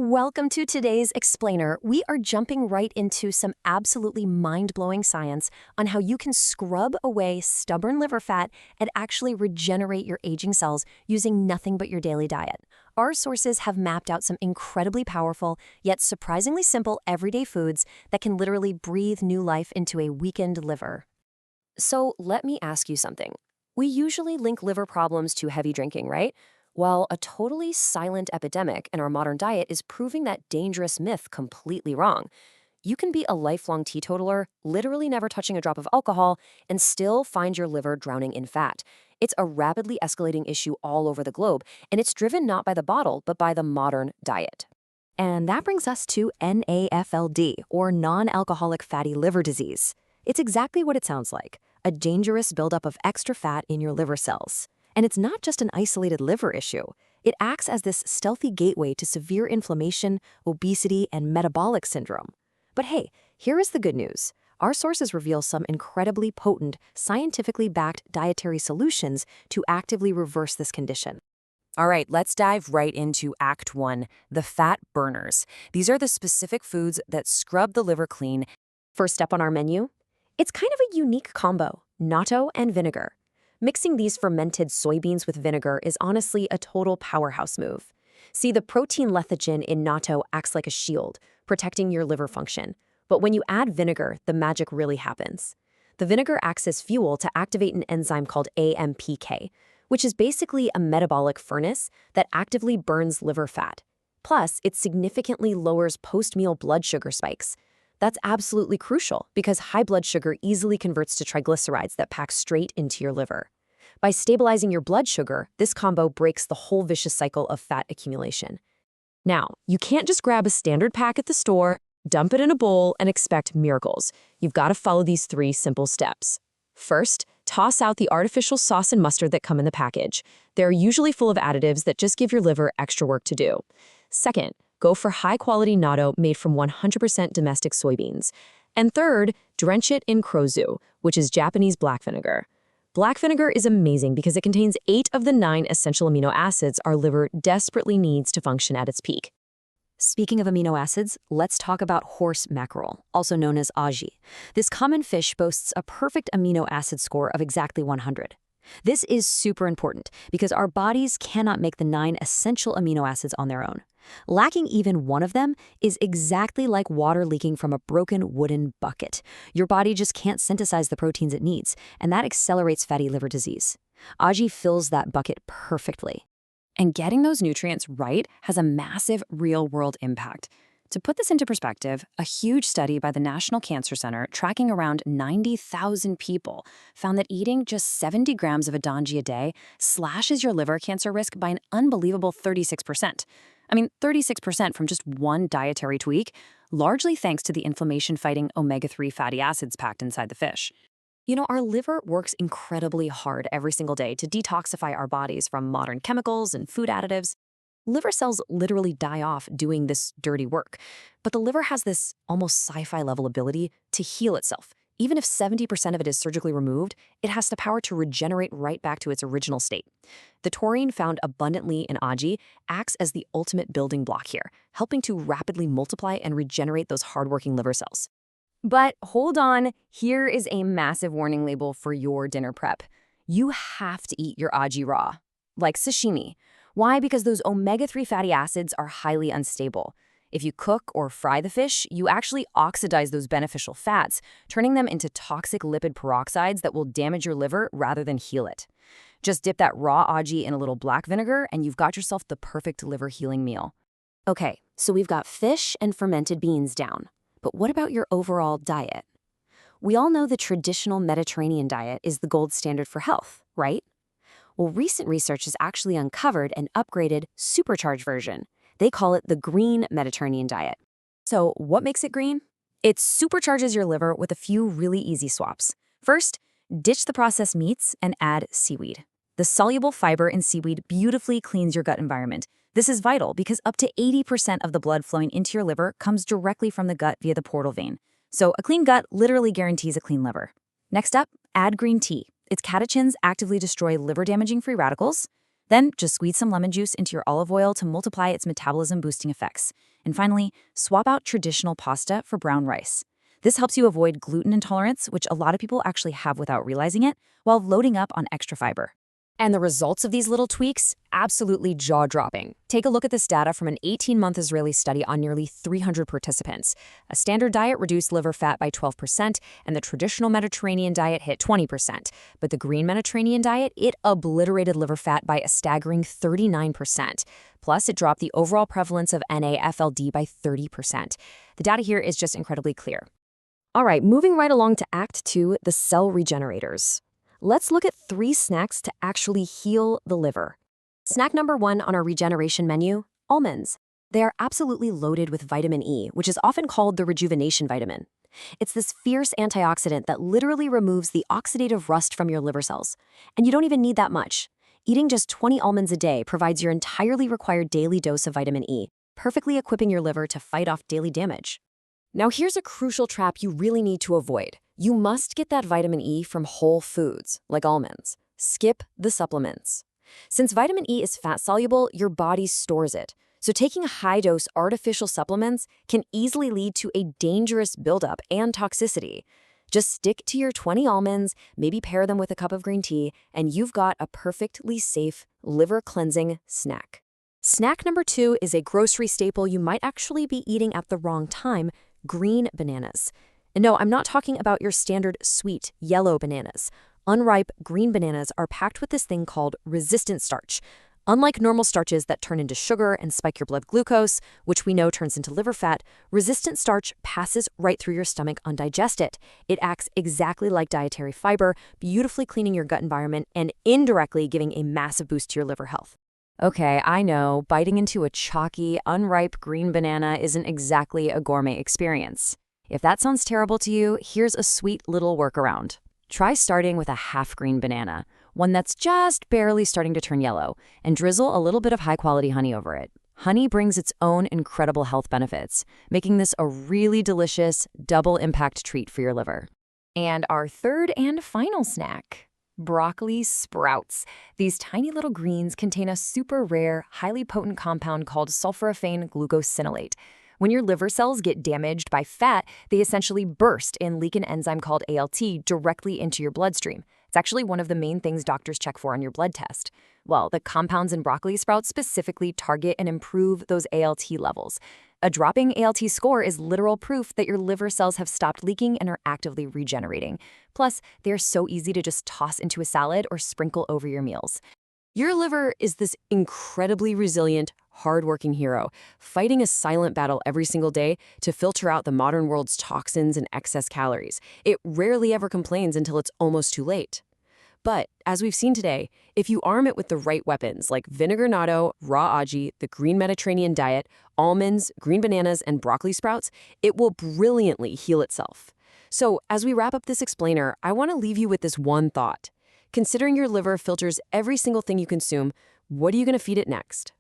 Welcome to today's Explainer. We are jumping right into some absolutely mind-blowing science on how you can scrub away stubborn liver fat and actually regenerate your aging cells using nothing but your daily diet. Our sources have mapped out some incredibly powerful, yet surprisingly simple everyday foods that can literally breathe new life into a weakened liver. So let me ask you something. We usually link liver problems to heavy drinking, right? Well, a totally silent epidemic in our modern diet is proving that dangerous myth completely wrong. You can be a lifelong teetotaler, literally never touching a drop of alcohol, and still find your liver drowning in fat. It's a rapidly escalating issue all over the globe, and it's driven not by the bottle, but by the modern diet. And that brings us to NAFLD, or non-alcoholic fatty liver disease. It's exactly what it sounds like, a dangerous buildup of extra fat in your liver cells. And it's not just an isolated liver issue. It acts as this stealthy gateway to severe inflammation, obesity, and metabolic syndrome. But hey, here is the good news. Our sources reveal some incredibly potent, scientifically backed dietary solutions to actively reverse this condition. All right, let's dive right into Act 1, the fat burners. These are the specific foods that scrub the liver clean. First step on our menu? It's kind of a unique combo, natto and vinegar. Mixing these fermented soybeans with vinegar is honestly a total powerhouse move. See, the protein lethargen in natto acts like a shield, protecting your liver function. But when you add vinegar, the magic really happens. The vinegar acts as fuel to activate an enzyme called AMPK, which is basically a metabolic furnace that actively burns liver fat. Plus, it significantly lowers post-meal blood sugar spikes. That's absolutely crucial because high blood sugar easily converts to triglycerides that pack straight into your liver. By stabilizing your blood sugar, this combo breaks the whole vicious cycle of fat accumulation. Now, you can't just grab a standard pack at the store, dump it in a bowl, and expect miracles. You've got to follow these 3 simple steps. First, toss out the artificial sauce and mustard that come in the package. They're usually full of additives that just give your liver extra work to do. Second, go for high-quality natto made from 100% domestic soybeans. And third, drench it in krozu, which is Japanese black vinegar. Black vinegar is amazing because it contains 8 of the 9 essential amino acids our liver desperately needs to function at its peak. Speaking of amino acids, let's talk about horse mackerel, also known as aji. This common fish boasts a perfect amino acid score of exactly 100. This is super important because our bodies cannot make the 9 essential amino acids on their own. Lacking even one of them is exactly like water leaking from a broken wooden bucket. Your body just can't synthesize the proteins it needs, and that accelerates fatty liver disease. Aji fills that bucket perfectly. And getting those nutrients right has a massive real-world impact. To put this into perspective, a huge study by the National Cancer Center tracking around 90,000 people found that eating just 70 grams of adanji a day slashes your liver cancer risk by an unbelievable 36%. 36% from just one dietary tweak, largely thanks to the inflammation-fighting omega-3 fatty acids packed inside the fish. You know, our liver works incredibly hard every single day to detoxify our bodies from modern chemicals and food additives. Liver cells literally die off doing this dirty work, but the liver has this almost sci-fi level ability to heal itself. Even if 70% of it is surgically removed, it has the power to regenerate right back to its original state. The taurine found abundantly in aji acts as the ultimate building block here, helping to rapidly multiply and regenerate those hardworking liver cells. But hold on, here is a massive warning label for your dinner prep. You have to eat your aji raw, like sashimi. Why? Because those omega-3 fatty acids are highly unstable. If you cook or fry the fish, you actually oxidize those beneficial fats, turning them into toxic lipid peroxides that will damage your liver rather than heal it. Just dip that raw aji in a little black vinegar and you've got yourself the perfect liver healing meal. Okay, so we've got fish and fermented beans down. But what about your overall diet? We all know the traditional Mediterranean diet is the gold standard for health, right? Well, recent research has actually uncovered an upgraded, supercharged version. They call it the green Mediterranean diet. So what makes it green? It supercharges your liver with a few really easy swaps. First, ditch the processed meats and add seaweed. The soluble fiber in seaweed beautifully cleans your gut environment. This is vital because up to 80% of the blood flowing into your liver comes directly from the gut via the portal vein. So a clean gut literally guarantees a clean liver. Next up, add green tea. Its catechins actively destroy liver-damaging free radicals. Then just squeeze some lemon juice into your olive oil to multiply its metabolism-boosting effects. And finally, swap out traditional pasta for brown rice. This helps you avoid gluten intolerance, which a lot of people actually have without realizing it, while loading up on extra fiber. And the results of these little tweaks? Absolutely jaw-dropping. Take a look at this data from an 18-month Israeli study on nearly 300 participants. A standard diet reduced liver fat by 12%, and the traditional Mediterranean diet hit 20%. But the green Mediterranean diet, it obliterated liver fat by a staggering 39%. Plus, it dropped the overall prevalence of NAFLD by 30%. The data here is just incredibly clear. All right, moving right along to Act 2, the cell regenerators. Let's look at 3 snacks to actually heal the liver. Snack number 1 on our regeneration menu, almonds. They are absolutely loaded with vitamin E, which is often called the rejuvenation vitamin. It's this fierce antioxidant that literally removes the oxidative rust from your liver cells. And you don't even need that much. Eating just 20 almonds a day provides your entirely required daily dose of vitamin E, perfectly equipping your liver to fight off daily damage. Now here's a crucial trap you really need to avoid. You must get that vitamin E from whole foods, like almonds. Skip the supplements. Since vitamin E is fat-soluble, your body stores it. So taking high-dose artificial supplements can easily lead to a dangerous buildup and toxicity. Just stick to your 20 almonds, maybe pair them with a cup of green tea, and you've got a perfectly safe, liver-cleansing snack. Snack number 2 is a grocery staple you might actually be eating at the wrong time, green bananas. And no, I'm not talking about your standard sweet yellow bananas. Unripe green bananas are packed with this thing called resistant starch. Unlike normal starches that turn into sugar and spike your blood glucose, which we know turns into liver fat, resistant starch passes right through your stomach undigested. It acts exactly like dietary fiber, beautifully cleaning your gut environment and indirectly giving a massive boost to your liver health. Okay, I know, biting into a chalky, unripe green banana isn't exactly a gourmet experience. If that sounds terrible to you, here's a sweet little workaround. Try starting with a half-green banana, one that's just barely starting to turn yellow, and drizzle a little bit of high-quality honey over it. Honey brings its own incredible health benefits, making this a really delicious, double-impact treat for your liver. And our third and final snack, broccoli sprouts. These tiny little greens contain a super rare, highly potent compound called sulforaphane glucosinolate. When your liver cells get damaged by fat, they essentially burst and leak an enzyme called ALT directly into your bloodstream. It's actually one of the main things doctors check for on your blood test. Well, the compounds in broccoli sprouts specifically target and improve those ALT levels. A dropping ALT score is literal proof that your liver cells have stopped leaking and are actively regenerating. Plus, they're so easy to just toss into a salad or sprinkle over your meals. Your liver is this incredibly resilient, hardworking hero, fighting a silent battle every single day to filter out the modern world's toxins and excess calories. It rarely ever complains until it's almost too late. But, as we've seen today, if you arm it with the right weapons like vinegar natto, raw aji, the green Mediterranean diet, almonds, green bananas, and broccoli sprouts, it will brilliantly heal itself. So, as we wrap up this explainer, I want to leave you with this one thought. Considering your liver filters every single thing you consume, what are you going to feed it next?